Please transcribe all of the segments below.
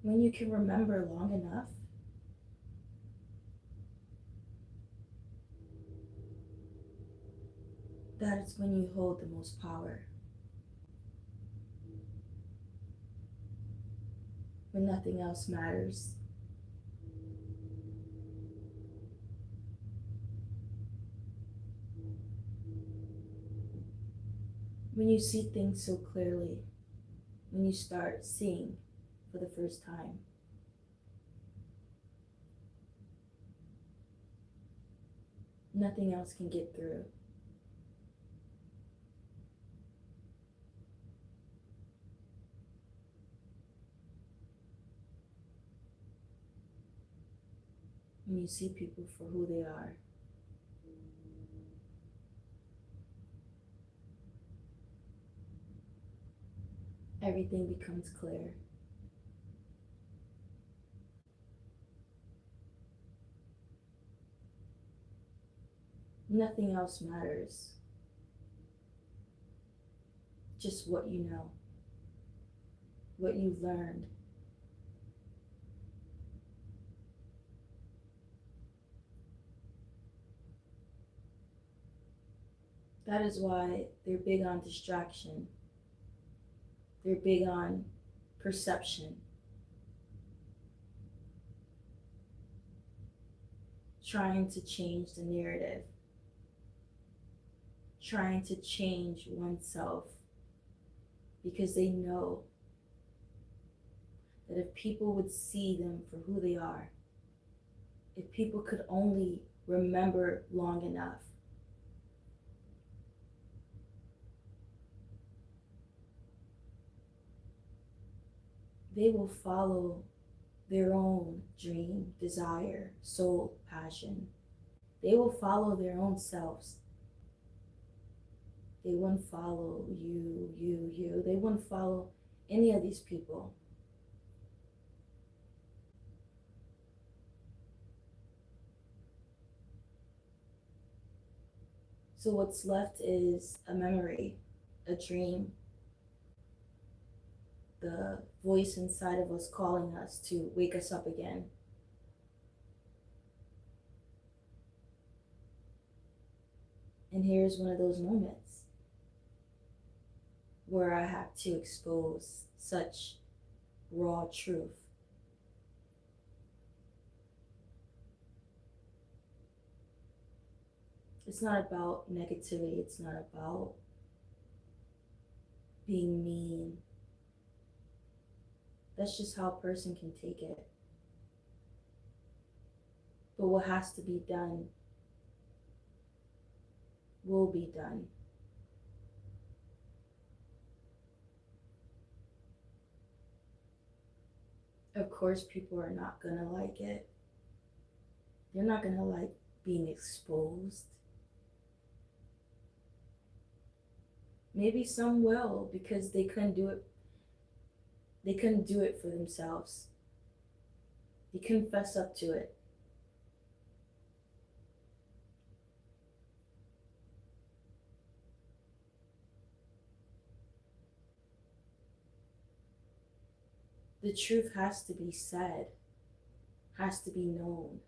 When you can remember long enough, that is when you hold the most power. When nothing else matters. When you see things so clearly. When you start seeing for the first time. Nothing else can get through. When you see people for who they are. Everything becomes clear. Nothing else matters. Just what you know, what you've learned. That is why they're big on distraction. They're big on perception. Trying to change the narrative. Trying to change oneself. Because they know that if people would see them for who they are, if people could only remember long enough, they will follow their own dream, desire, soul, passion. They will follow their own selves. They wouldn't follow you. They wouldn't follow any of these people. So what's left is a memory, a dream, the voice inside of us calling us to wake us up again. And here's one of those moments where I have to expose such raw truth. It's not about negativity, it's not about being mean. That's just how a person can take it. But what has to be done will be done. Of course, people are not gonna like it. They're not gonna like being exposed. Maybe some will because they couldn't do it. They couldn't do it for themselves. They couldn't fess up to it. The truth has to be said, has to be known.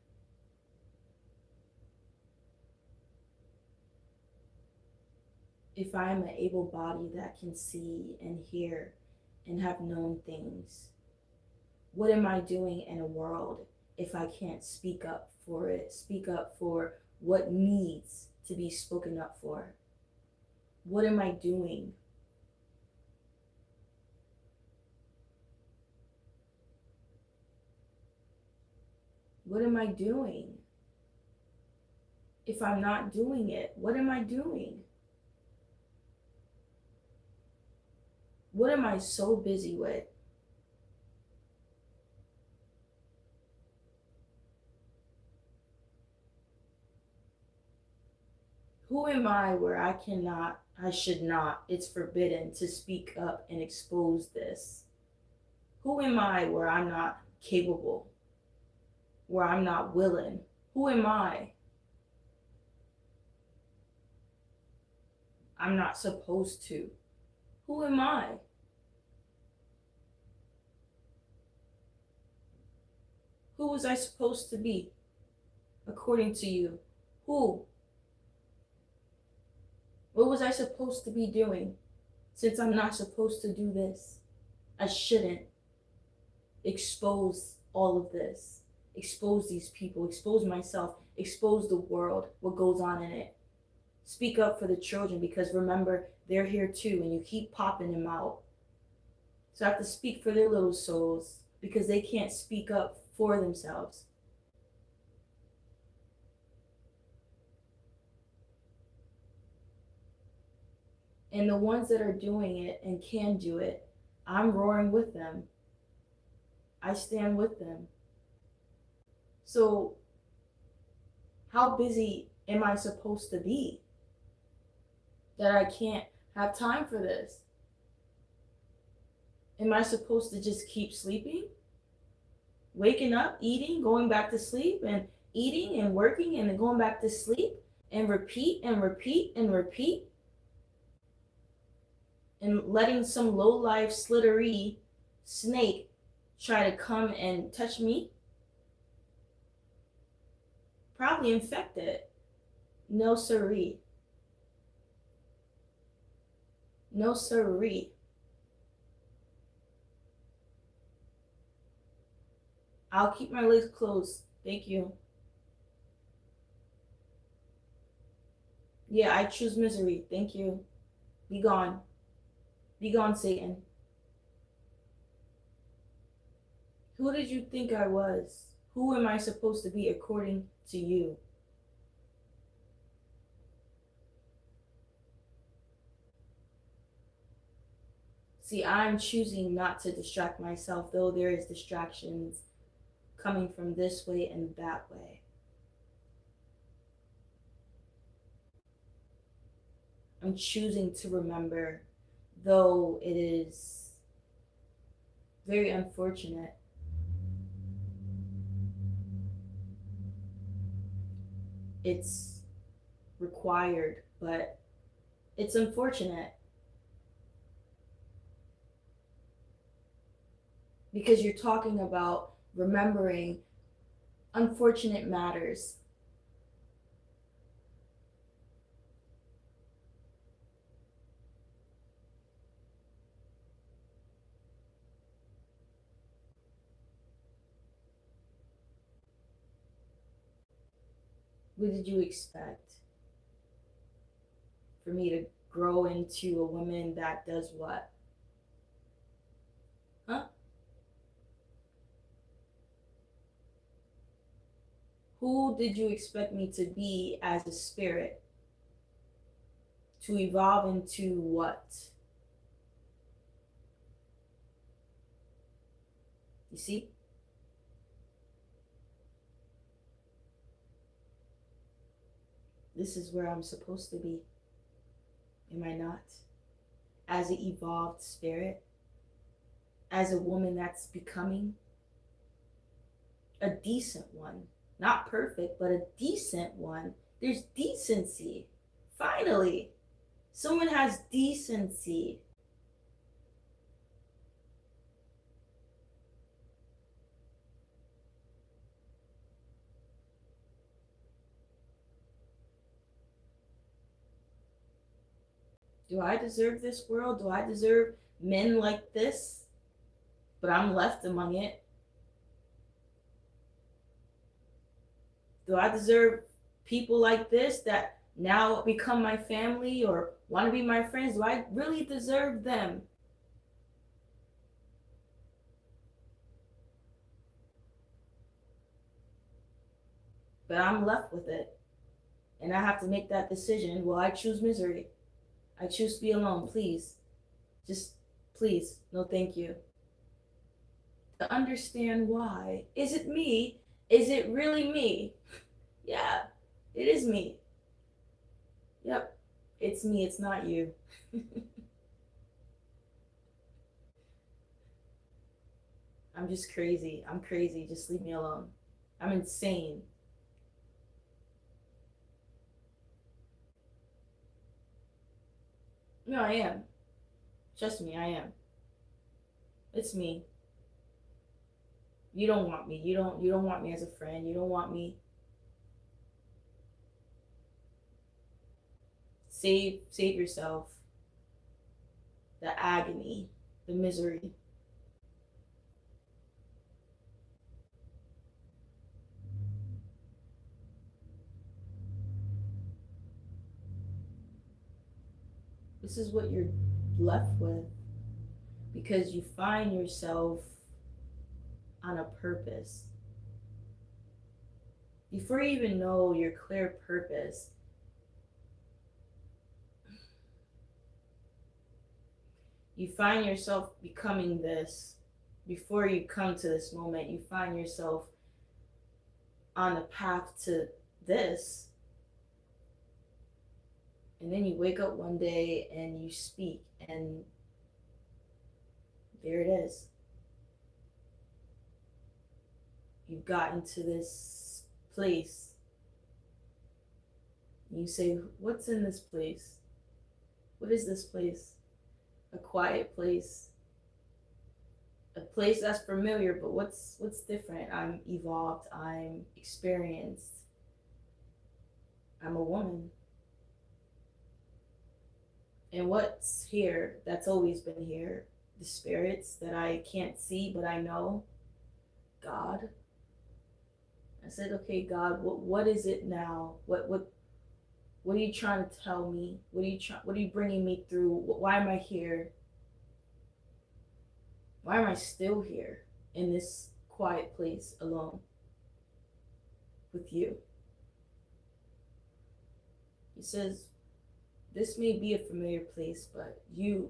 If I'm an able body that can see and hear and have known things, what am I doing in a world if I can't speak up for it, speak up for what needs to be spoken up for? What am I doing? What am I doing? if I'm not doing it? What am I doing? What am I so busy with? Who am I where I should not, it's forbidden to speak up and expose this? Who am I where I'm not capable, where I'm not willing? Who am I? I'm not supposed to. Who am I? Who was I supposed to be, according to you? Who? What was I supposed to be doing? Since I'm not supposed to do this, I shouldn't expose all of this, expose these people, expose myself, expose the world, what goes on in it. Speak up for the children, because remember, they're here too, and you keep popping them out. So I have to speak for their little souls because they can't speak up for themselves. And the ones that are doing it and can do it, I'm roaring with them. I stand with them. So, how busy am I supposed to be that I can't have time for this? Am I supposed to just keep sleeping? Waking up, eating, going back to sleep, and eating and working and then going back to sleep and repeat and repeat and repeat? And letting some low life slittery snake try to come and touch me? Probably infected. No siree. No siree. I'll keep my legs closed. Thank you. Yeah, I choose misery. Thank you. Be gone. Be gone, Satan. Who did you think I was? Who am I supposed to be according to you? See, I'm choosing not to distract myself, though there is distractions coming from this way and that way. I'm choosing to remember, though it is very unfortunate. It's required, but it's unfortunate because you're talking about remembering unfortunate matters. What did you expect? For me to grow into a woman that does what? Huh? Who did you expect me to be as a spirit? To evolve into what? You see? This is where I'm supposed to be. Am I not? As an evolved spirit, as a woman that's becoming a decent one. Not perfect, but a decent one. There's decency. Finally, someone has decency. Do I deserve this world? Do I deserve men like this? But I'm left among it. Do I deserve people like this that now become my family or want to be my friends? Do I really deserve them? But I'm left with it. and I have to make that decision, well, I choose misery. I choose to be alone. Please, just please, no thank you. To understand why. Is it me? Is it really me? Yeah, it is me. Yep, it's me, it's not you. I'm just crazy. I'm crazy. Just leave me alone. I'm insane. No, I am. Trust me, I am. It's me. You don't want me. You don't want me as a friend. You don't want me. Save yourself. The agony, the misery. This is what you're left with because you find yourself on a purpose. Before you even know your clear purpose, you find yourself becoming this. Before you come to this moment, you find yourself on the path to this. And then you wake up one day and you speak, and there it is. You've gotten to this place. You say, what's in this place? What is this place? A quiet place. A place that's familiar, but what's different? I'm evolved, I'm experienced. I'm a woman. And what's here that's always been here? The spirits that I can't see but I know. God. I said, okay, God, what is it now? What are you trying to tell me? What are you bringing me through? Why am I here? Why am I still here in this quiet place alone with you? He says, this may be a familiar place, but you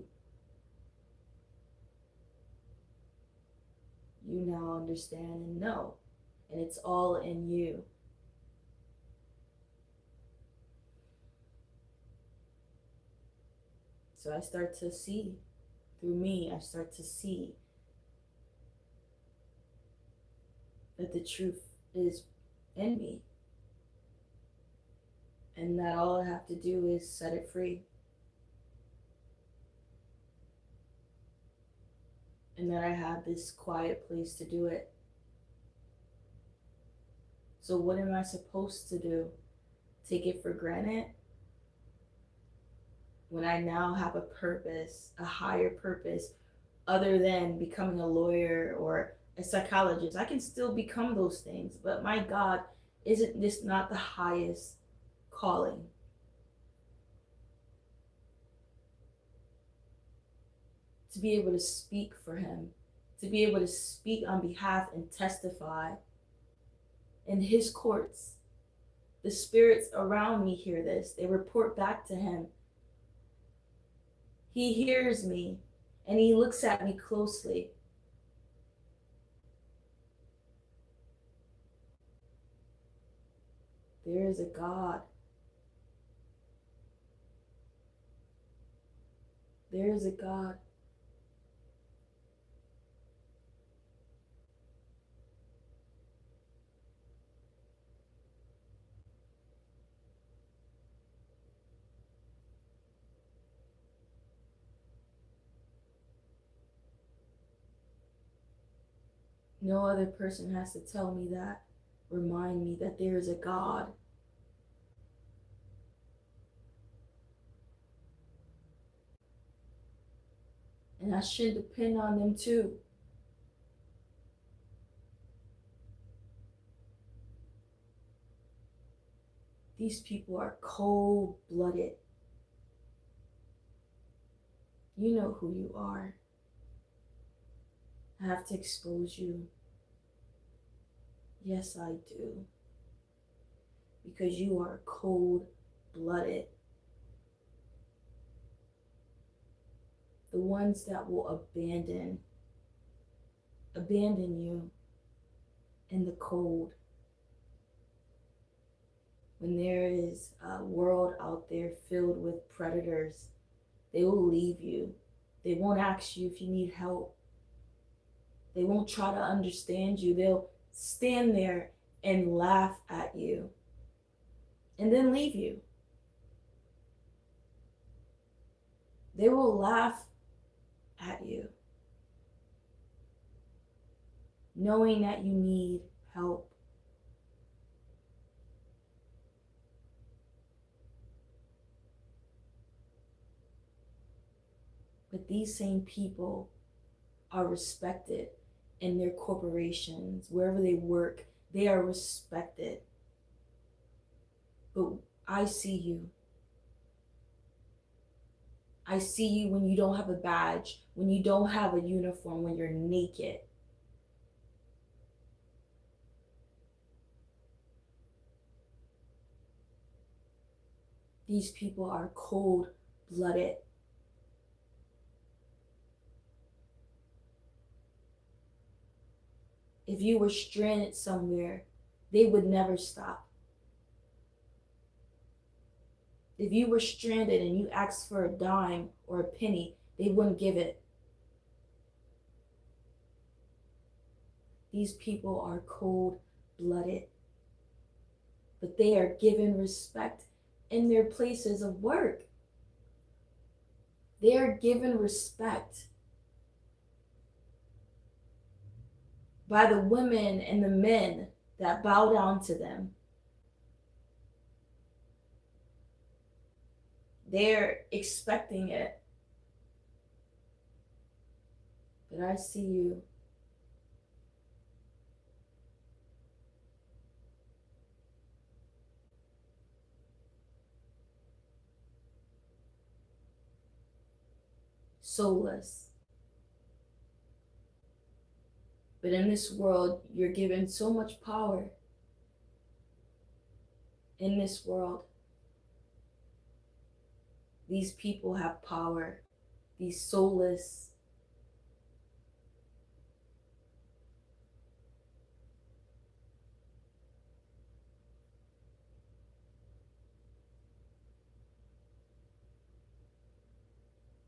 now understand and know, and it's all in you. So I start to see through me, I start to see that the truth is in me, and that all I have to do is set it free. And that I have this quiet place to do it. So what am I supposed to do? Take it for granted? When I now have a purpose, a higher purpose, other than becoming a lawyer or a psychologist. I can still become those things, but my God, isn't this not the highest calling? To be able to speak for him, to be able to speak on behalf and testify in his courts. The spirits around me hear this. They report back to him. He hears me and he looks at me closely. There is a God. There is a God. No other person has to tell me that, remind me that there is a God. And I should depend on them too. These people are cold-blooded. You know who you are. I have to expose you. Yes, I do. because you are cold-blooded. The ones that will abandon you in the cold. When there is a world out there filled with predators, they will leave you. They won't ask you if you need help. They won't try to understand you. They'll stand there and laugh at you and then leave you. They will laugh at you, knowing that you need help. But these same people are respected in their corporations, wherever they work, they are respected. But I see you. I see you when you don't have a badge, when you don't have a uniform, when you're naked. These people are cold-blooded. If you were stranded somewhere, they would never stop. If you were stranded and you asked for a dime or a penny, they wouldn't give it. These people are cold-blooded, but they are given respect in their places of work. They are given respect by the women and the men that bow down to them. They're expecting it. But I see you. Soulless. But in this world, you're given so much power. In this world, these people have power. These soulless.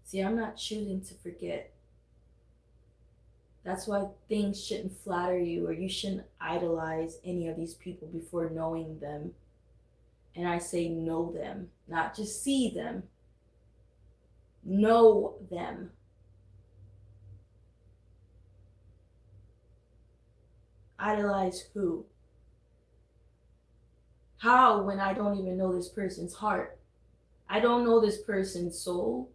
See, I'm not choosing to forget. That's why things shouldn't flatter you, or you shouldn't idolize any of these people before knowing them. And I say know them, not just see them. Know them. Idolize who? How, when I don't even know this person's heart? I don't know this person's soul.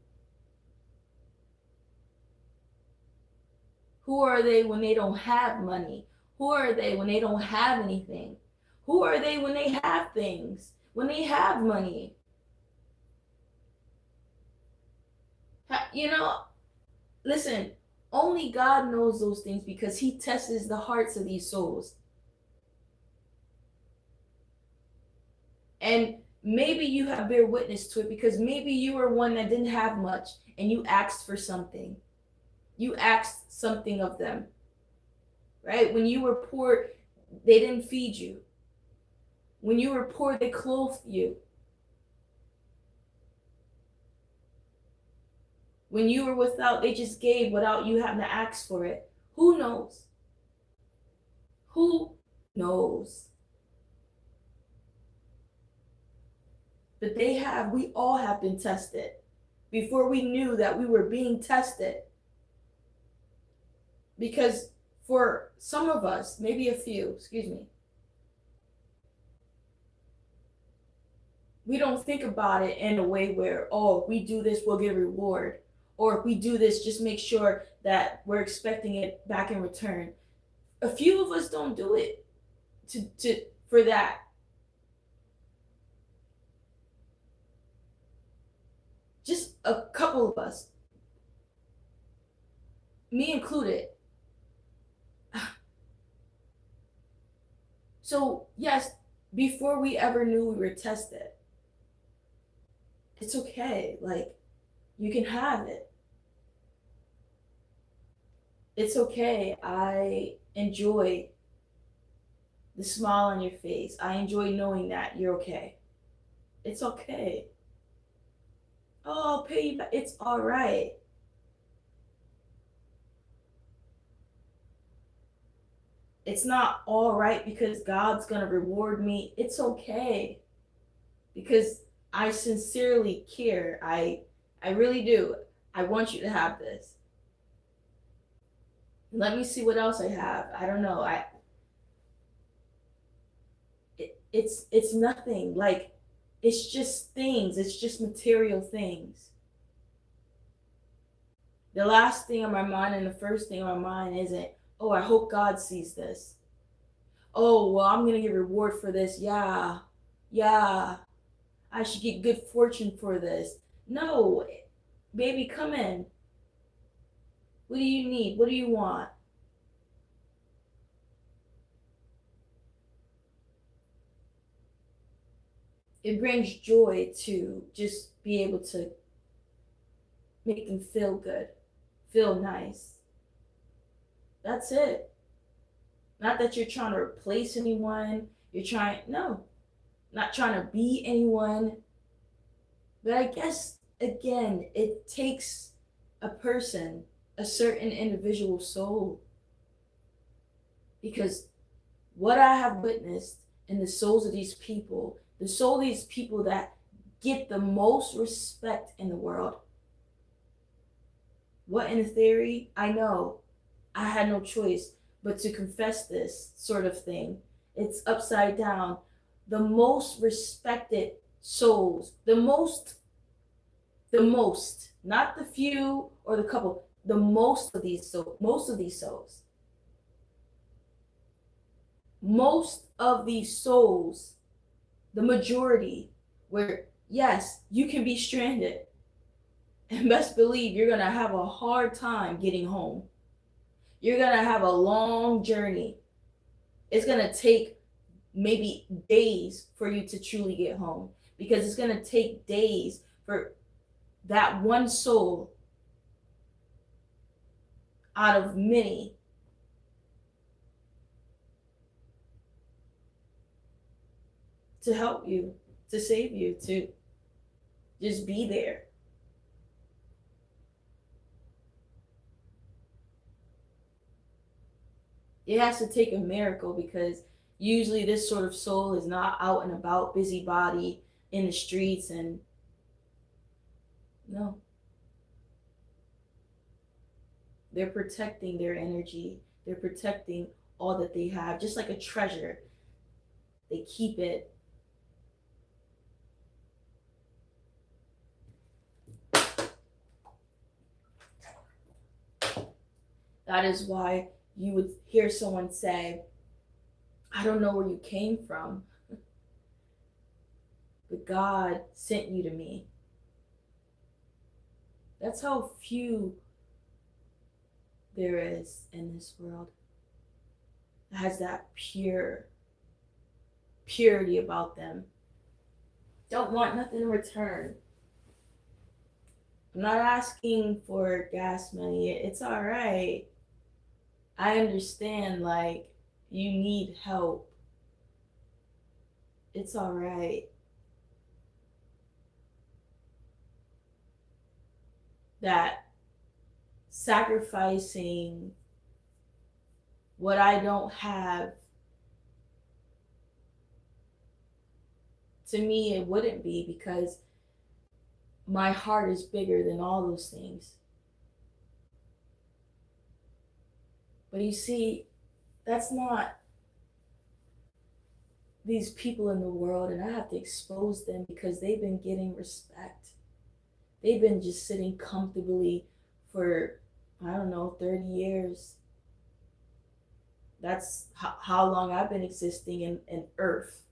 Who are they when they don't have money? Who are they when they don't have anything? Who are they when they have things? When they have money? You know, listen, only God knows those things because he tests the hearts of these souls. And maybe you have bear witness to it because maybe you were one that didn't have much and you asked for something. You asked something of them, right? When you were poor, they didn't feed you. When you were poor, they clothed you. When you were without, they just gave without you having to ask for it. Who knows? Who knows? But we all have been tested before we knew that we were being tested. Because for some of us, maybe a few, we don't think about it in a way where, oh, we do this, we'll get a reward. Or if we do this, just make sure that we're expecting it back in return. A few of us don't do it for that. Just a couple of us, me included. So yes, before we ever knew we were tested. It's okay. Like, you can have it. It's okay. I enjoy the smile on your face. I enjoy knowing that you're okay. It's okay. Oh, I'll pay you back. It's all right. It's not all right because God's going to reward me. It's okay because I sincerely care. I really do. I want you to have this. Let me see what else I have. I don't know. It's nothing. Like, it's just things. It's just material things. The last thing on my mind and the first thing on my mind isn't, oh, I hope God sees this. Oh, well, I'm going to get reward for this. Yeah. Yeah. I should get good fortune for this. No, baby, come in. What do you need? What do you want? It brings joy to just be able to make them feel good, feel nice. That's it. Not that you're trying to replace anyone. You're trying, no, not trying to be anyone. But I guess, again, it takes a person, a certain individual soul. Because what I have witnessed in the souls of these people, the soul of these people that get the most respect in the world. What in theory, I know I had no choice but to confess this sort of thing. It's upside down. The most respected souls, the most, not the few or the couple, the most of these souls, most of these souls, the majority, where yes, you can be stranded, and best believe you're gonna have a hard time getting home. You're gonna have a long journey. It's gonna take maybe days for you to truly get home, because it's gonna take days for that one soul out of many to help you, to save you, to just be there. It has to take a miracle, because usually this sort of soul is not out and about, busybody in the streets, and no. They're protecting their energy. They're protecting all that they have, just like a treasure. They keep it. That is why you would hear someone say, I don't know where you came from, but God sent you to me. That's how few there is in this world that has that purity about them. Don't want nothing in return. I'm not asking for gas money. It's all right. I understand, like, you need help. It's all right. That sacrificing what I don't have, to me, it wouldn't be, because my heart is bigger than all those things. But you see, that's not these people in the world, and I have to expose them because they've been getting respect. They've been just sitting comfortably for, I don't know, 30 years. That's how long I've been existing in Earth.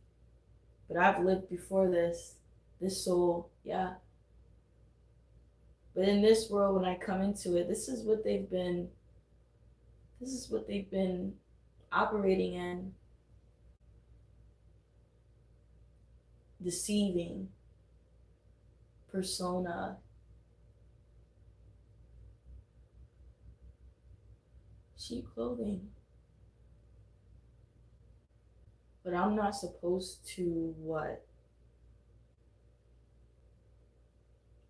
But I've lived before this soul, yeah. But in this world, when I come into it, this is what they've been operating in. deceiving persona. Sheep clothing. But I'm not supposed to what?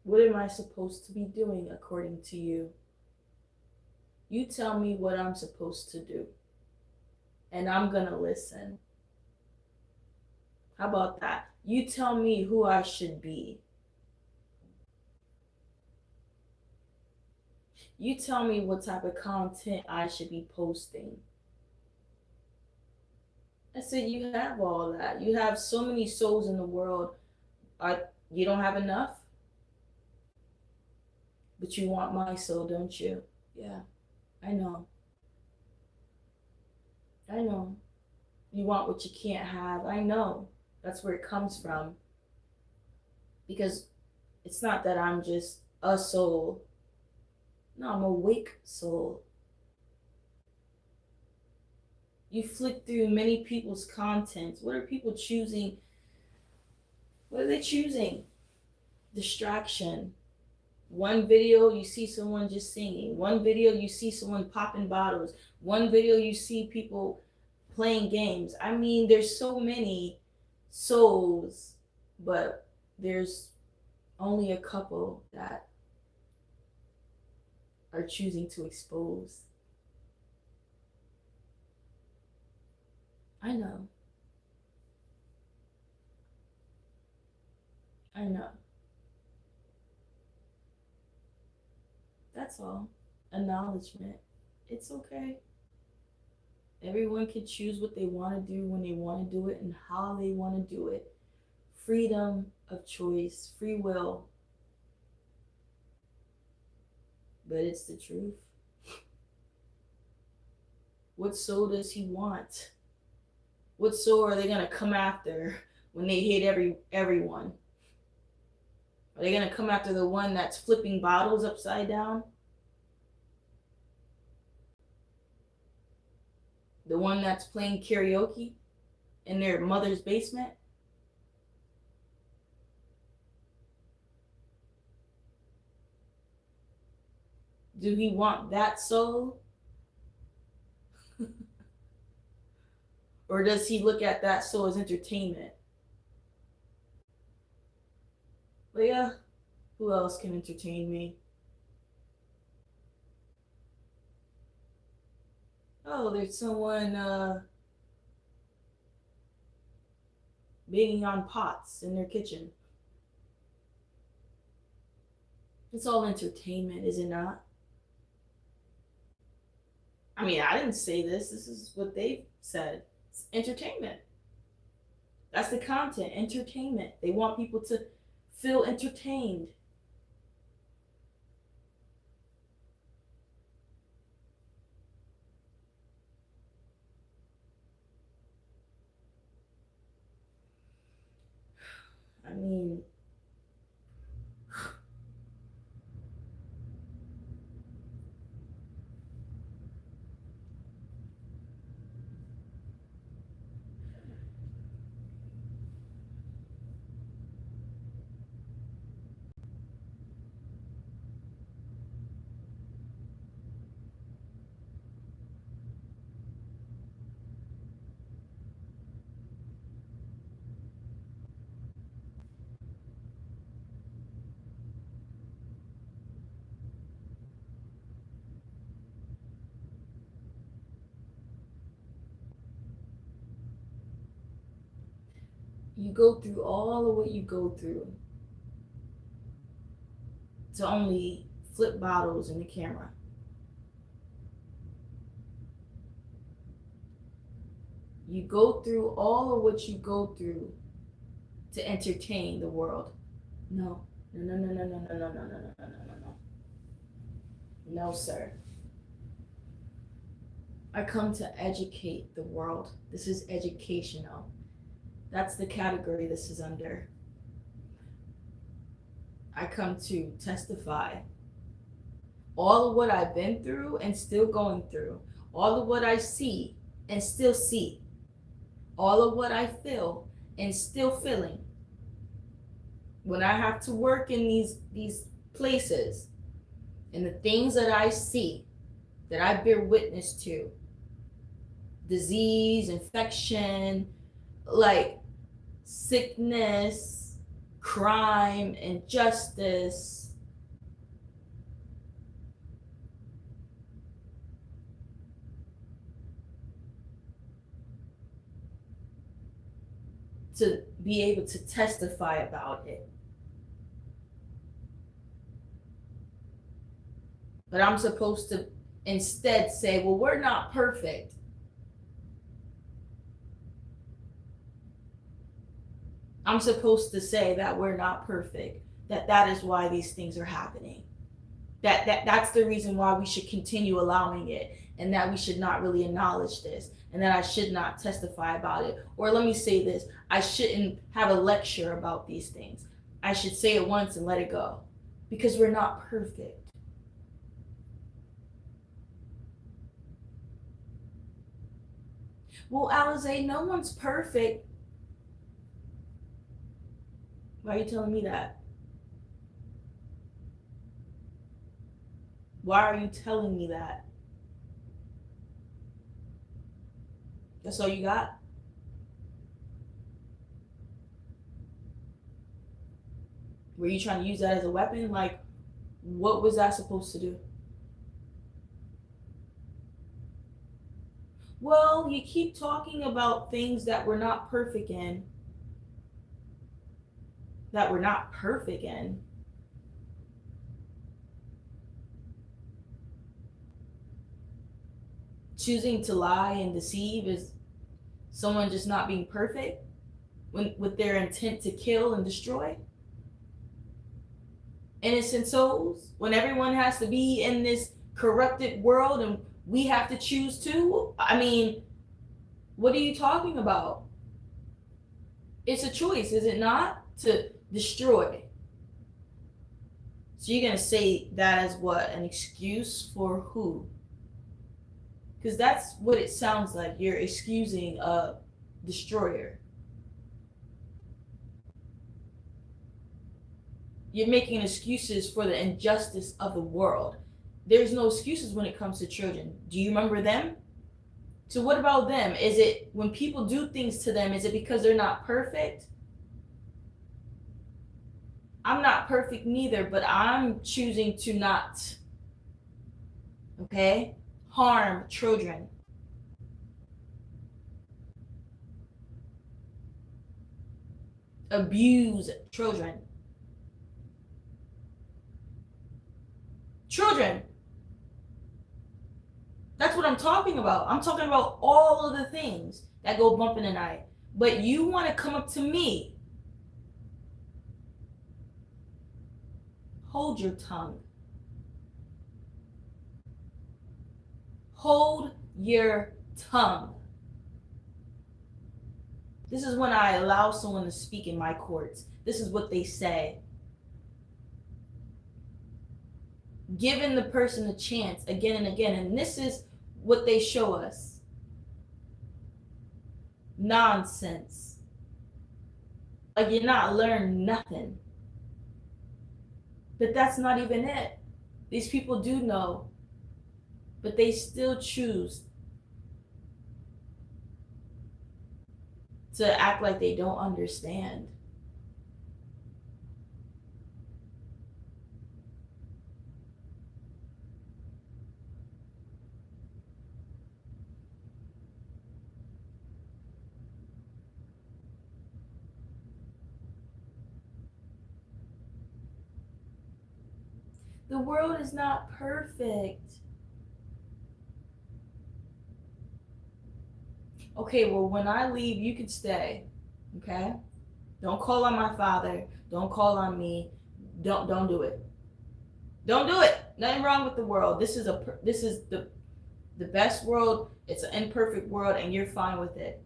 What am I supposed to be doing according to you? You tell me what I'm supposed to do, and I'm gonna listen. How about that? You tell me who I should be. You tell me what type of content I should be posting. I said, you have all that. You have so many souls in the world. You don't have enough? But you want my soul, don't you? Yeah, I know. I know. You want what you can't have. I know. That's where it comes from. Because it's not that I'm just a soul. No, I'm a awake soul. You flick through many people's content. What are people choosing? What are they choosing? Distraction. One video, you see someone just singing. One video, you see someone popping bottles. One video, you see people playing games. I mean, there's so many souls, but there's only a couple that are choosing to expose. I know. I know. That's all. Acknowledgement. It's okay. Everyone can choose what they want to do when they want to do it and how they want to do it. Freedom of choice, free will. But it's the truth. What soul does he want? What soul are they gonna come after when they hate everyone? Are they gonna come after the one that's flipping bottles upside down? The one that's playing karaoke in their mother's basement? Do he want that soul? Or does he look at that soul as entertainment? But yeah, who else can entertain me? Oh, there's someone banging on pots in their kitchen. It's all entertainment, is it not? I mean, I didn't say this. This is what they said. It's entertainment. That's the content, entertainment. They want people to feel entertained. I mean, you go through all of what you go through to only flip bottles in the camera. You go through all of what you go through to entertain the world. No, no, no, no, no, no, no, no, no, no, no, no, no, no. No, sir. I come to educate the world. This is educational. That's the category this is under. I come to testify all of what I've been through and still going through, all of what I see and still see, all of what I feel and still feeling. when I have to work in these places, and the things that I see, that I bear witness to, disease, infection, like sickness, crime, injustice, to be able to testify about it. But I'm supposed to instead say, well, we're not perfect. I'm supposed to say that we're not perfect, that is why these things are happening. That's the reason why we should continue allowing it, and that we should not really acknowledge this, and that I should not testify about it. Or let me say this, I shouldn't have a lecture about these things. I should say it once and let it go, because we're not perfect. Well, Alize, no one's perfect. Why are you telling me that? Why are you telling me that? That's all you got? Were you trying to use that as a weapon? Like, what was that supposed to do? Well, you keep talking about things that we're not perfect in. That we're not perfect in. Choosing to lie and deceive is someone just not being perfect with their intent to kill and destroy innocent souls, when everyone has to be in this corrupted world and we have to choose to. I mean, what are you talking about? It's a choice, is it not? To destroy. So you're going to say that as what? An excuse for who? Because that's what it sounds like. You're excusing a destroyer. You're making excuses for the injustice of the world. There's no excuses when it comes to children. Do you remember them? So what about them? Is it when people do things to them, is it because they're not perfect? I'm not perfect neither, but I'm choosing to not, okay, harm children. Abuse children. Children. That's what I'm talking about. I'm talking about all of the things that go bump in the night. But you want to come up to me. Hold your tongue. Hold your tongue. This is when I allow someone to speak in my courts. This is what they say. Giving the person a chance again and again. And this is what they show us. Nonsense. Like you're not learning nothing. But that's not even it. These people do know, but they still choose to act like they don't understand. The world is not perfect. Okay, well, when I leave, you can stay. Okay? Don't call on my father. Don't call on me. Don't do it. Don't do it. Nothing wrong with the world. This is the best world. It's an imperfect world, and you're fine with it.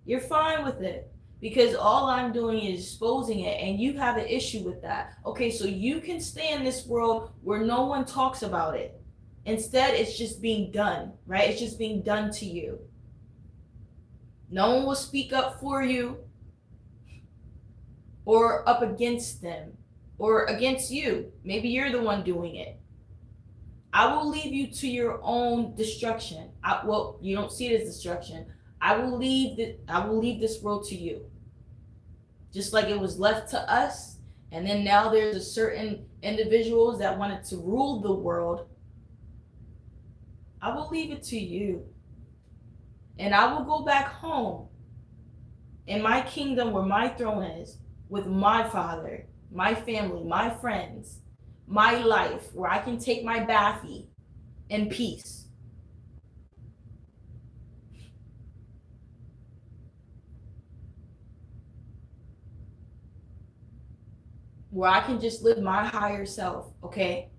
You're fine with it. Because all I'm doing is exposing it, and you have an issue with that. Okay, so you can stay in this world where no one talks about it. Instead, it's just being done, right? It's just being done to you. No one will speak up for you. or up against them or against you. Maybe you're the one doing it. I will leave you to your own destruction. Well, you don't see it as destruction. I will leave this world to you. Just like it was left to us, and then now there's a certain individuals that wanted to rule the world. I will leave it to you. And I will go back home in my kingdom where my throne is with my Father, my family, my friends, my life, where I can take my bathie in peace. Where I can just live my higher self, okay?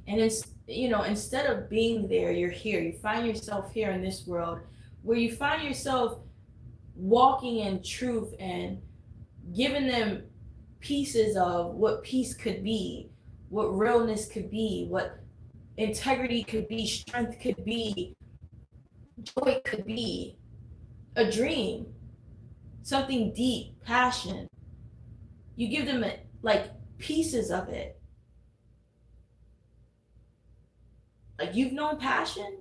And it's, instead of being there, you're here. You find yourself here in this world where you find yourself walking in truth and giving them pieces of what peace could be, what realness could be, what integrity could be, strength could be, joy could be, a dream, something deep, passion. You give them like pieces of it. Like, you've known passion?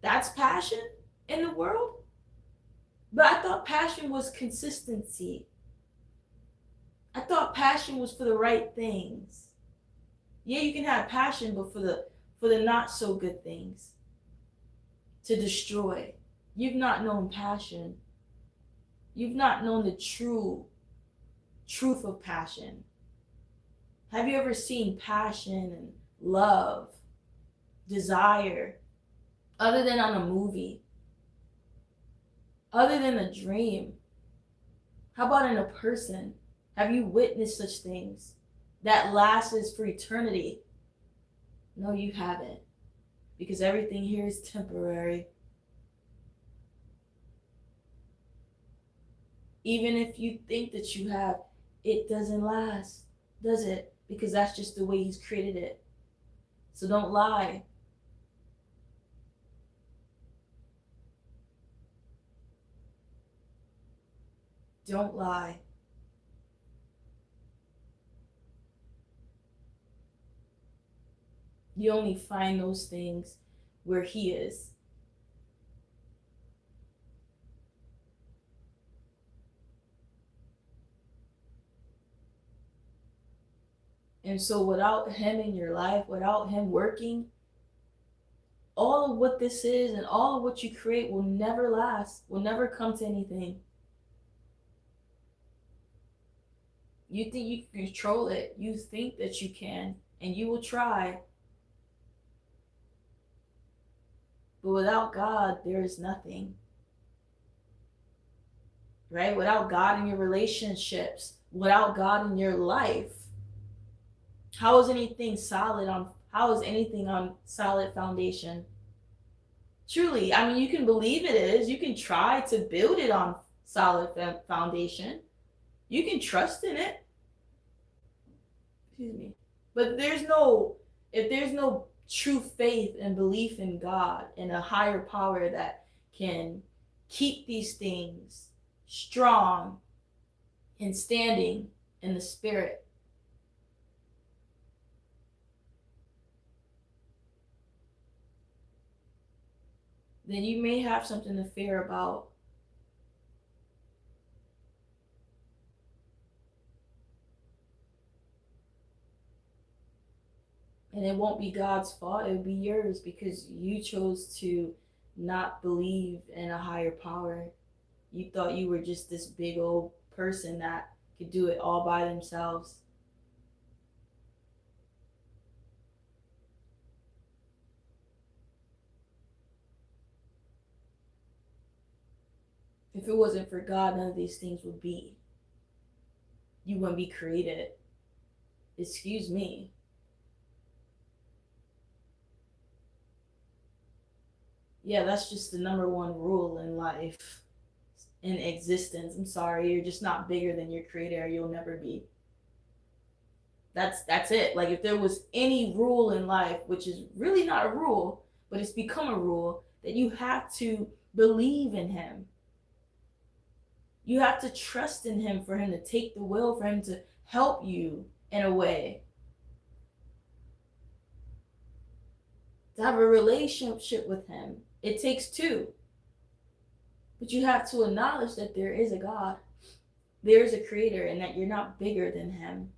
That's passion in the world? But I thought passion was consistency. I thought passion was for the right things. Yeah, you can have passion, but for the not so good things. To destroy. You've not known passion. You've not known the truth of passion. Have you ever seen passion and love, desire, other than on a movie, other than a dream? How about in a person? Have you witnessed such things that lasts for eternity? No, you haven't, because everything here is temporary. Even if you think that you have, it doesn't last, does it? Because that's just the way he's created it. So don't lie. Don't lie. You only find those things where he is. And so without him in your life, without him working, all of what this is and all of what you create will never last, will never come to anything. You think you can control it. You think that you can, and you will try. But without God, there is nothing. Right? Without God in your relationships, without God in your life, how is anything on solid foundation? Truly, I mean, you can believe it is. You can try to build it on solid foundation. You can trust in it. Excuse me. But if there's no true faith and belief in God and a higher power that can keep these things strong and standing in the spirit, then you may have something to fear about. And it won't be God's fault, it will be yours because you chose to not believe in a higher power. You thought you were just this big old person that could do it all by themselves. If it wasn't for God, none of these things would be. You wouldn't be created. Excuse me. Yeah, that's just the number one rule in life. in existence. I'm sorry, you're just not bigger than your creator. You'll never be. That's it. Like, if there was any rule in life, which is really not a rule, but it's become a rule, that you have to believe in him. You have to trust in him for him to take the will, for him to help you in a way. To have a relationship with him, it takes two. But you have to acknowledge that there is a God, there is a creator, and that you're not bigger than him.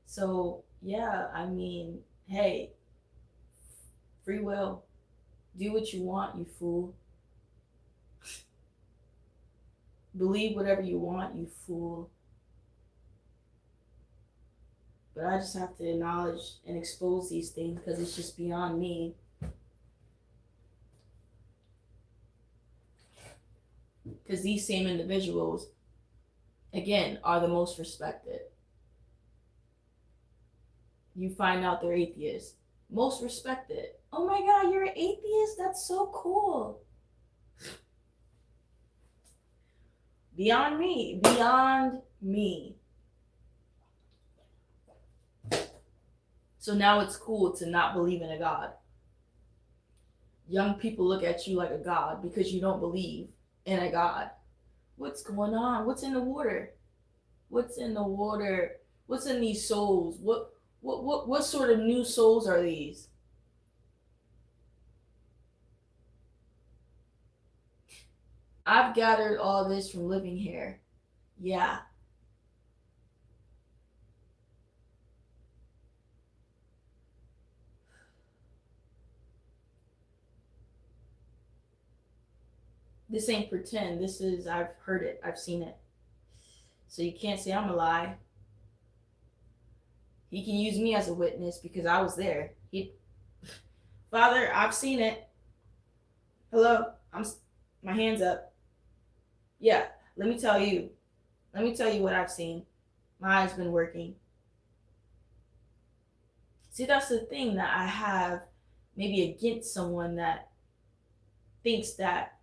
So, yeah, I mean, hey, free will. Do what you want, you fool. Believe whatever you want, you fool. But I just have to acknowledge and expose these things because it's just beyond me. Because these same individuals, again, are the most respected. You find out they're atheists. Most respected. Oh my God, you're an atheist? That's so cool. Beyond me. Beyond me. So now it's cool to not believe in a God. Young people look at you like a God because you don't believe in a God. What's going on? What's in the water? What's in the water? What's in these souls? What sort of new souls are these? I've gathered all this from living here. Yeah. This ain't pretend. This is, I've heard it. I've seen it. So you can't say I'm a lie. He can use me as a witness because I was there. Father, I've seen it. Hello, my hands up. Yeah, let me tell you what I've seen. My eyes been working. See, that's the thing that I have maybe against someone that thinks that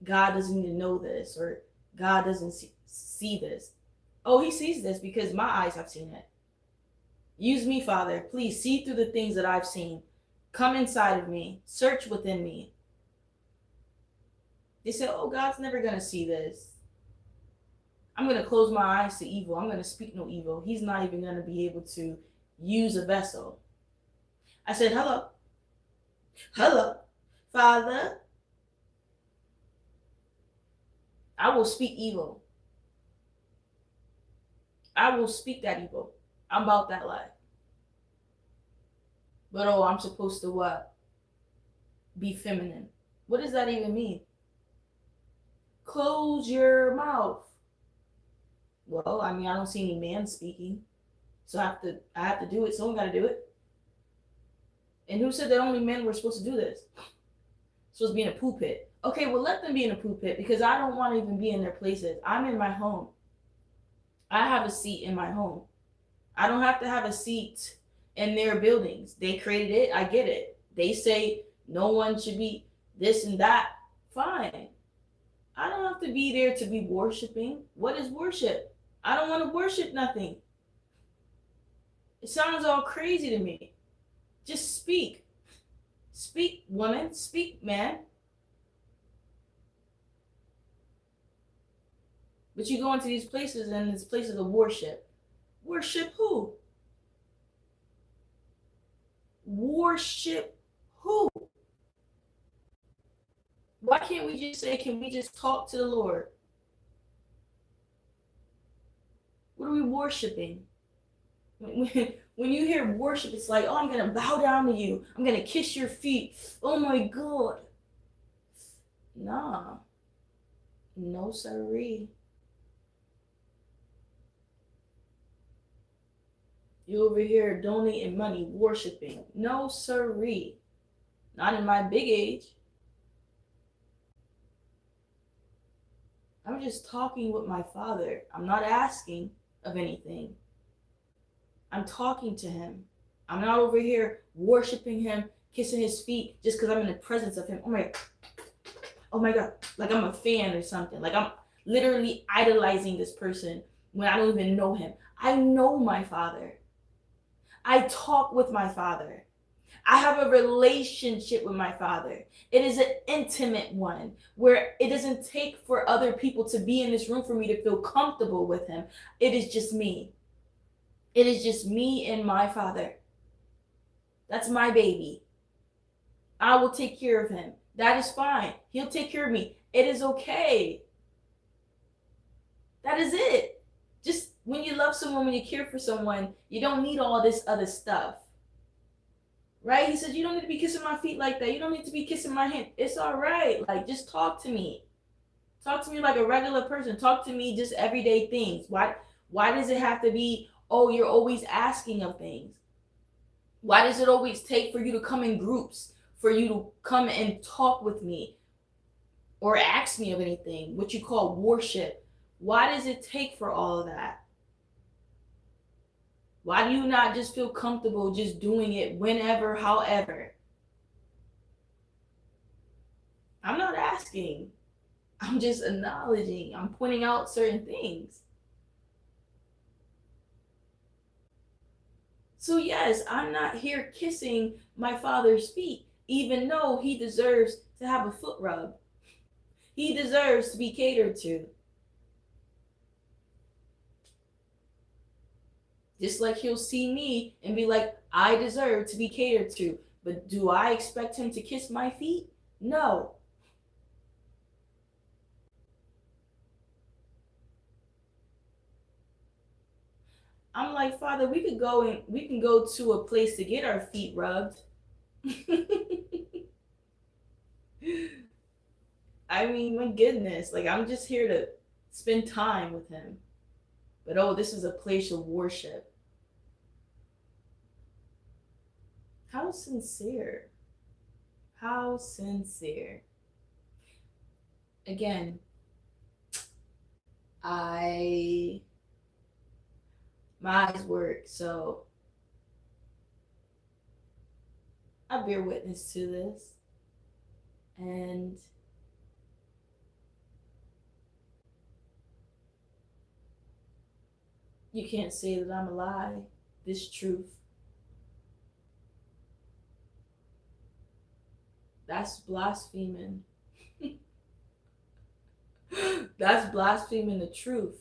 God doesn't need to know this or God doesn't see this. Oh, he sees this because my eyes have seen it. Use me, Father. Please see through the things that I've seen. Come inside of me. Search within me. They said, oh, God's never going to see this. I'm going to close my eyes to evil. I'm going to speak no evil. He's not even going to be able to use a vessel. I said, hello. Hello, Father. I will speak evil. I will speak that evil. I'm about that life. But oh, I'm supposed to what? Be feminine. What does that even mean? Close your mouth. Well, I mean, I don't see any man speaking. So I have to do it. Someone got to do it. And who said that only men were supposed to do this? Supposed to be in a pulpit. Okay, well, let them be in a pulpit because I don't want to even be in their places. I'm in my home. I have a seat in my home. I don't have to have a seat in their buildings. They created it. I get it. They say no one should be this and that. Fine. I don't have to be there to be worshiping. What is worship? I don't want to worship nothing. It sounds all crazy to me. Just speak. Speak, woman. Speak, man. But you go into these places and it's places of worship. Worship who? Worship who? Why can't we just say, can we just talk to the Lord? What are we worshiping? When you hear worship, it's like, oh, I'm going to bow down to you. I'm going to kiss your feet. Oh my God. Nah. No siree. You over here donating money, worshiping. No siree. Not in my big age. I'm just talking with my Father. I'm not asking of anything. I'm talking to him. I'm not over here worshiping him, kissing his feet just because I'm in the presence of him. Oh my God, like I'm a fan or something. Like I'm literally idolizing this person when I don't even know him. I know my Father. I talk with my Father. I have a relationship with my Father. It is an intimate one where it doesn't take for other people to be in this room for me to feel comfortable with him. It is just me. It is just me and my Father. That's my baby. I will take care of him. That is fine. He'll take care of me. It is okay. That is it. Just when you love someone, when you care for someone, you don't need all this other stuff. Right? He said, you don't need to be kissing my feet like that. You don't need to be kissing my hand. It's all right. Like, just talk to me. Talk to me like a regular person. Talk to me just everyday things. Why does it have to be, oh, you're always asking of things? Why does it always take for you to come in groups, for you to come and talk with me or ask me of anything, what you call worship? Why does it take for all of that? Why do you not just feel comfortable just doing it whenever, however? I'm not asking. I'm just acknowledging. I'm pointing out certain things. So yes, I'm not here kissing my Father's feet, even though he deserves to have a foot rub. He deserves to be catered to. Just like he'll see me and be like, I deserve to be catered to. But do I expect him to kiss my feet? No. I'm like, Father, we can go to a place to get our feet rubbed. I mean, my goodness, like I'm just here to spend time with him. But oh, this is a place of worship. How sincere. How sincere. Again, my eyes work, so I bear witness to this. And you can't say that I'm a lie. This truth. That's blaspheming. That's blaspheming the truth.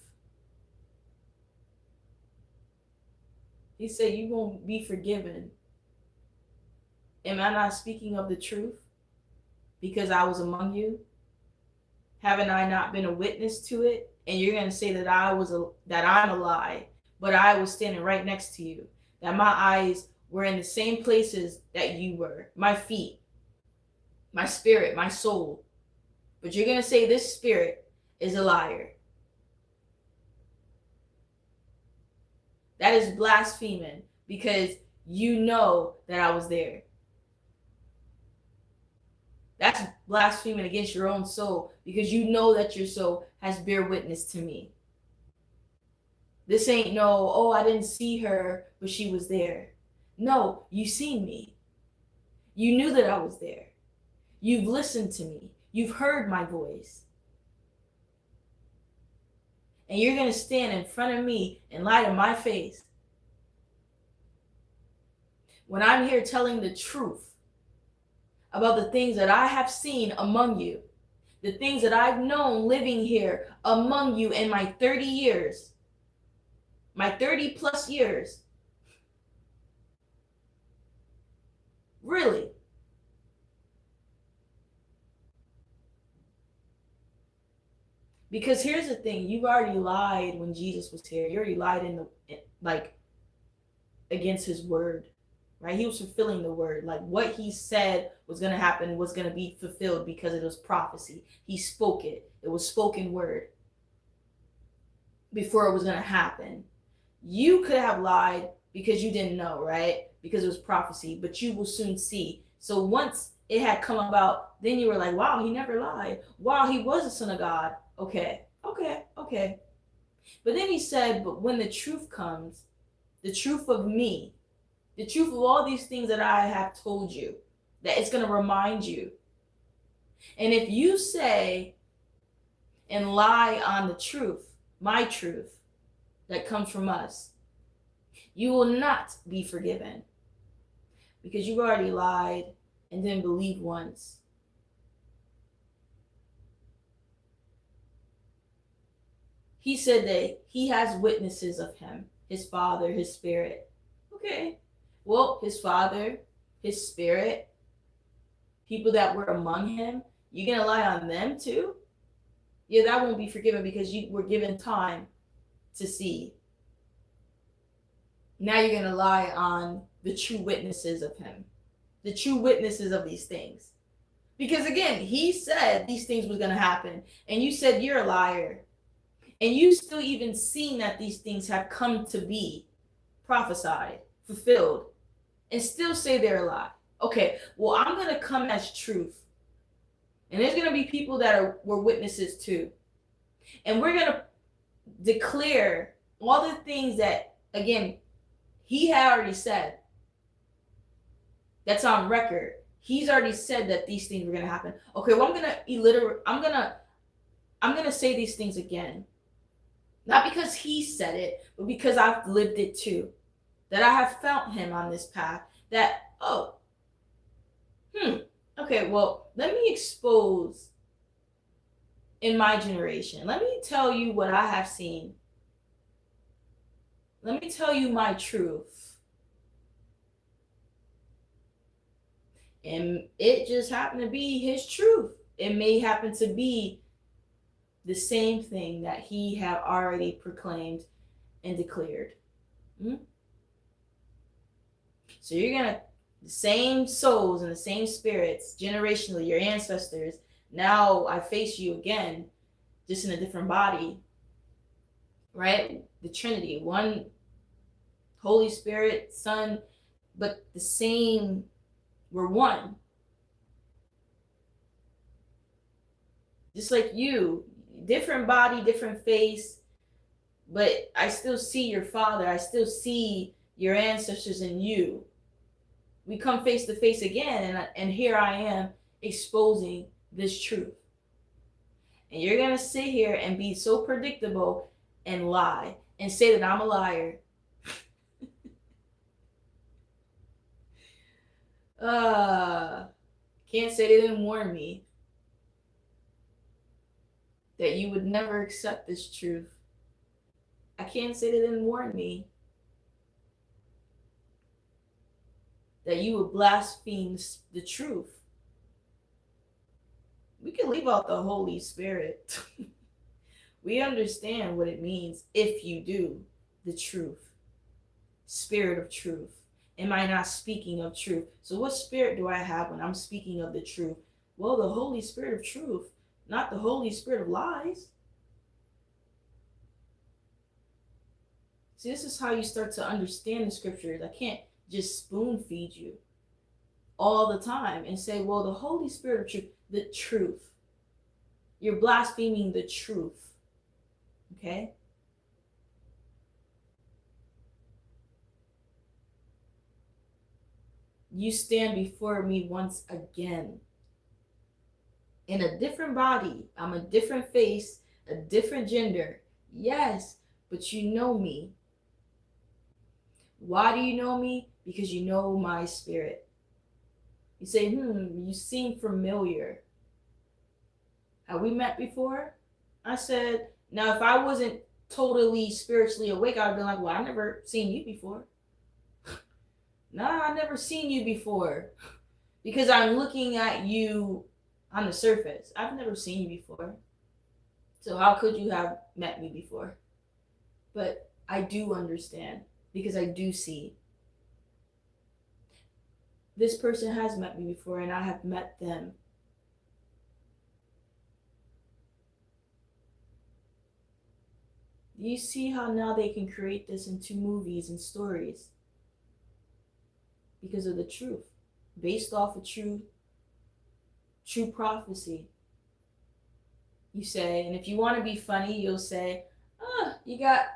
He said, you won't be forgiven. Am I not speaking of the truth? Because I was among you? Haven't I not been a witness to it? And you're going to say that I'm a lie, but I was standing right next to you. That my eyes were in the same places that you were. My feet, my spirit, my soul. But you're going to say this spirit is a liar. That is blaspheming because you know that I was there. That's blaspheming against your own soul because you know that your soul has bear witness to me. This ain't no, oh, I didn't see her, but she was there. No, you seen me. You knew that I was there. You've listened to me. You've heard my voice. And you're going to stand in front of me and lie to my face when I'm here telling the truth about the things that I have seen among you, the things that I've known living here among you in my 30 years, my 30 plus years. Really. Because here's the thing, you've already lied when Jesus was here. You already lied against his word. Right? He was fulfilling the word. Like what he said was going to happen was going to be fulfilled because it was prophecy. He spoke it. It was spoken word before it was going to happen. You could have lied because you didn't know, right? Because it was prophecy, but you will soon see. So once it had come about, then you were like, wow, he never lied. Wow, he was a son of God. Okay. But then he said, but when the truth comes, the truth of me, the truth of all these things that I have told you, that it's going to remind you. And if you say and lie on the truth, my truth that comes from us, you will not be forgiven because you've already lied and didn't believe once. He said that he has witnesses of him, his Father, his Spirit. Okay, well, his Father, his Spirit, people that were among him, you're going to lie on them too? Yeah, that won't be forgiven because you were given time to see. Now you're going to lie on the true witnesses of him, the true witnesses of these things. Because again, he said these things was going to happen, and you said you're a liar. And you still even seen that these things have come to be prophesied, fulfilled, and still say they're a lie. Okay, well, I'm going to come as truth. And there's going to be people that were witnesses too. And we're going to declare all the things that, again, he had already said. That's on record. He's already said that these things were going to happen. Okay, well, I'm going to say these things again. Not because he said it, but because I've lived it too. That I have found him on this path. That, okay, well, let me expose in my generation. Let me tell you what I have seen. Let me tell you my truth. And it just happened to be his truth. It may happen to be the same thing that he had already proclaimed and declared. So you're going to, the same souls and the same spirits, generationally, your ancestors, now I face you again, just in a different body, right? The Trinity, one Holy Spirit, Son, but the same, we're one. Just like you, different body, different face, but I still see your Father. I still see your ancestors in you. We come face to face again, and here I am exposing this truth. And you're going to sit here and be so predictable and lie and say that I'm a liar. Can't say they didn't warn me that you would never accept this truth. I can't say they didn't warn me that you would blaspheme the truth. We can leave out the Holy Spirit. We understand what it means if you do the truth. Spirit of truth. Am I not speaking of truth? So what spirit do I have when I'm speaking of the truth? Well, the Holy Spirit of truth, not the Holy Spirit of lies. See, this is how you start to understand the scriptures. I can't just spoon feed you all the time and say, well, the Holy Spirit of truth, the truth. You're blaspheming the truth. Okay? You stand before me once again in a different body. I'm a different face, a different gender. Yes, but you know me. Why do you know me? Because you know my spirit. You say, you seem familiar. Have we met before? I said, now if I wasn't totally spiritually awake, I'd be like, well, I've never seen you before. Nah, I've never seen you before. Because I'm looking at you on the surface. I've never seen you before. So how could you have met me before? But I do understand because I do see. This person has met me before and I have met them. Do you see how now they can create this into movies and stories? Because of the truth. Based off of true prophecy. You say, and if you want to be funny, you'll say, you got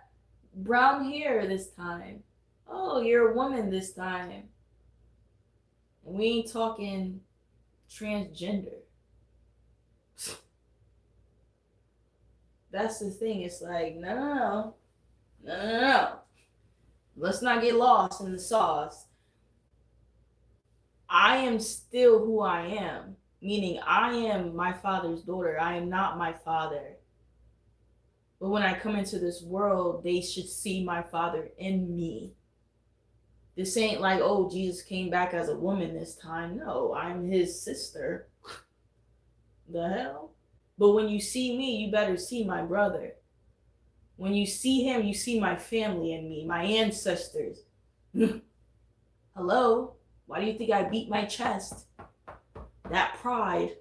brown hair this time. Oh, you're a woman this time. And we ain't talking transgender. That's the thing. It's like, no. Let's not get lost in the sauce. I am still who I am, meaning I am my father's daughter. I am not my father. But when I come into this world, they should see my father in me. This ain't like, oh, Jesus came back as a woman this time. No, I'm his sister. The hell? But when you see me, you better see my brother. When you see him, you see my family and me, my ancestors. Hello? Why do you think I beat my chest? That pride.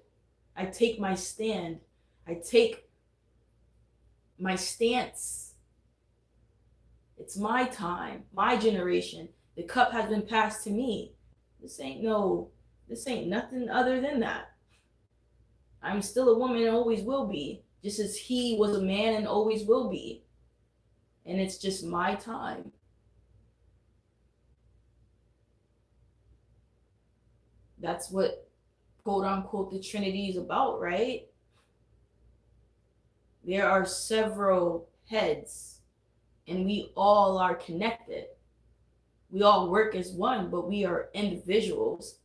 I take my stand. I take my stance. It's my time, my generation. The cup has been passed to me. This ain't nothing other than that. I'm still a woman and always will be, just as he was a man and always will be. And it's just my time. That's what, quote unquote, the Trinity is about, right? There are several heads, and we all are connected. We all work as one, but we are individuals.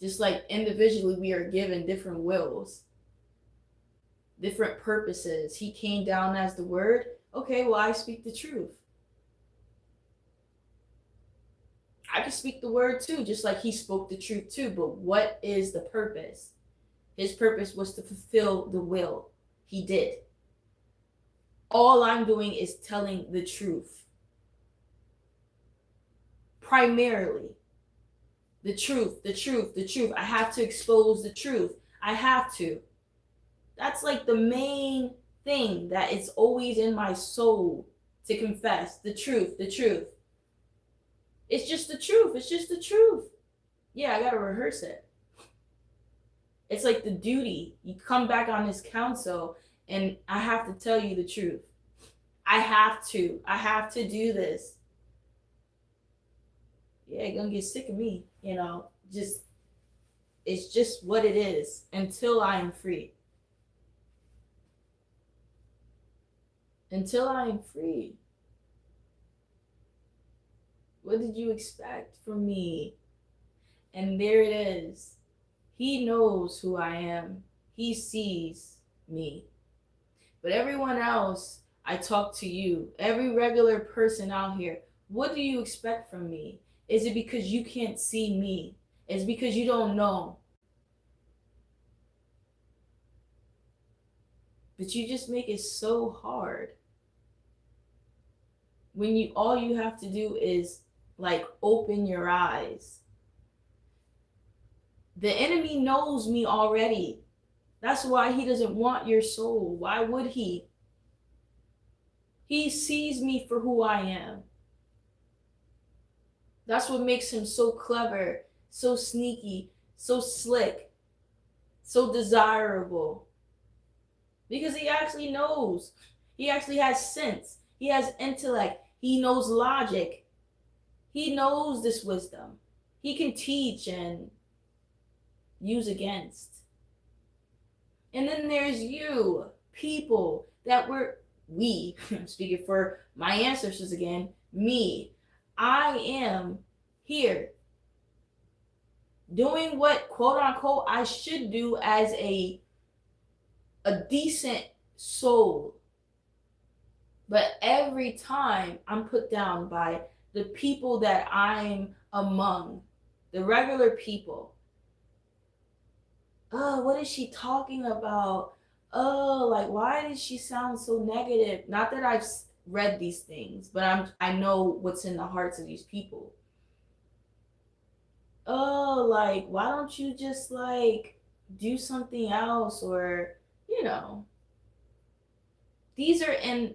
Just like individually, we are given different wills, different purposes. He came down as the word. Okay, well, I speak the truth. I can speak the word too, just like he spoke the truth too. But what is the purpose? His purpose was to fulfill the will. He did. All I'm doing is telling the truth. Primarily. The truth. I have to expose the truth. I have to. That's like the main thing that is always in my soul to confess. The truth. It's just the truth. Yeah, I gotta rehearse it. It's like the duty. You come back on this council and I have to tell you the truth. I have to do this. Yeah, you're gonna get sick of me, it's just what it is until I am free. Until I am free. What did you expect from me? And there it is. He knows who I am. He sees me. But everyone else, I talk to you, every regular person out here, what do you expect from me? Is it because you can't see me? Is it because you don't know? But you just make it so hard. When all you have to do is like open your eyes. The enemy knows me already. That's why he doesn't want your soul. Why would he? He sees me for who I am. That's what makes him so clever, so sneaky, so slick, so desirable. Because he actually knows. He actually has sense. He has intellect. He knows logic. He knows this wisdom. He can teach and use against. And then there's you, people that we, I'm speaking for my ancestors again, me. I am here doing what, quote unquote, I should do as a decent soul. But every time I'm put down by the people that I'm among, the regular people. Oh, what is she talking about? Oh, like, why did she sound so negative? Not that I've read these things, but I know what's in the hearts of these people. Oh, like, why don't you just like do something else? Or these are in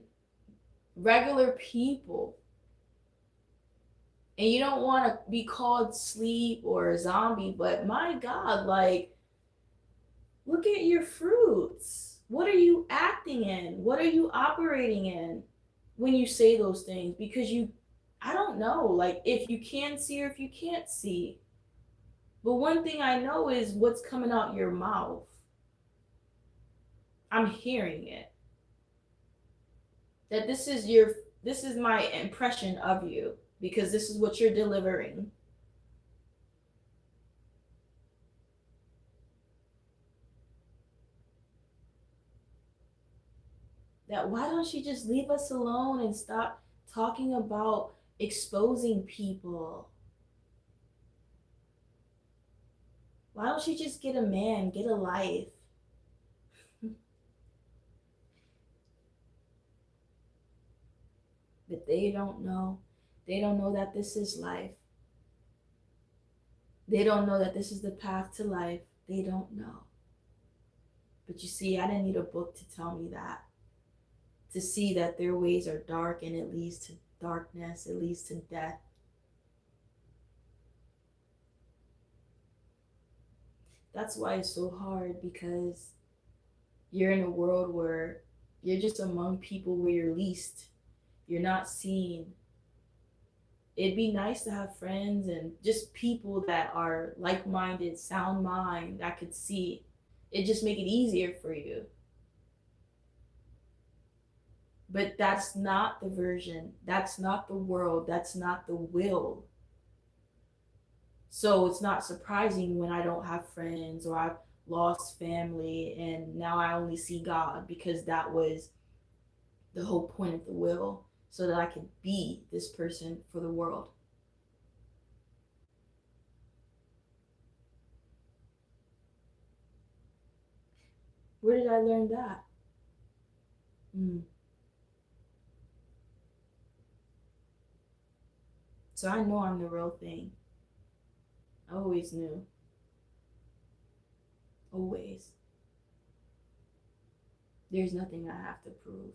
regular people, and you don't want to be called sleep or a zombie, but my God, like, look at your fruits. What are you acting in? What are you operating in when you say those things? Because I don't know, like, if you can see or if you can't see. But one thing I know is what's coming out your mouth. I'm hearing it. That this is my impression of you because this is what you're delivering. That why don't you just leave us alone and stop talking about exposing people? Why don't you just get a man, get a life? But they don't know. They don't know that this is life. They don't know that this is the path to life. They don't know. But you see, I didn't need a book to tell me that. To see that their ways are dark and it leads to darkness, it leads to death. That's why it's so hard because you're in a world where you're just among people where you're least. You're not seen. It'd be nice to have friends and just people that are like minded, sound mind that could see. It just make it easier for you. But that's not the version. That's not the world. That's not the will. So it's not surprising when I don't have friends or I've lost family and now I only see God because that was the whole point of the will so that I could be this person for the world. Where did I learn that? Mm. So I know I'm the real thing. I always knew. Always. There's nothing I have to prove.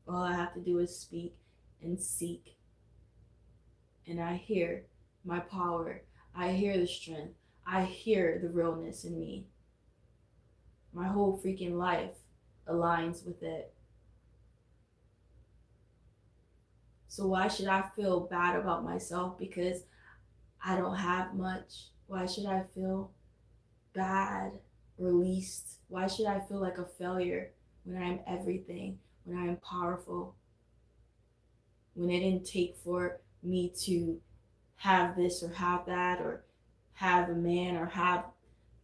All I have to do is speak and seek. And I hear my power. I hear the strength. I hear the realness in me. My whole freaking life aligns with it. So why should I feel bad about myself because I don't have much? Why should I feel bad or least? Why should I feel like a failure when I am everything, when I am powerful, when it didn't take for me to have this or have that or have a man or have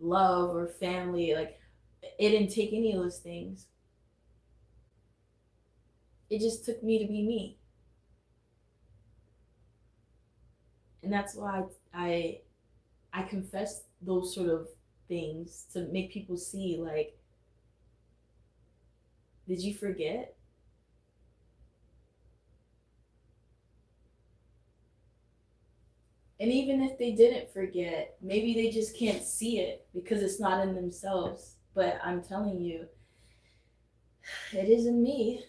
love or family? Like, it didn't take any of those things. It just took me to be me. And that's why I confess those sort of things to make people see like, did you forget? And even if they didn't forget, maybe they just can't see it because it's not in themselves. But I'm telling you, it is in me.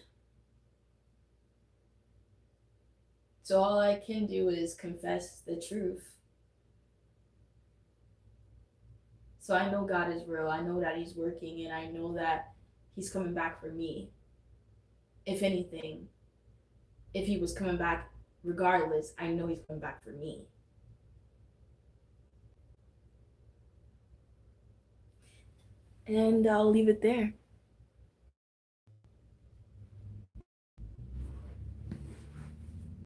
So all I can do is confess the truth. So I know God is real. I know that He's working, and I know that He's coming back for me. If anything, if He was coming back regardless, I know He's coming back for me. And I'll leave it there.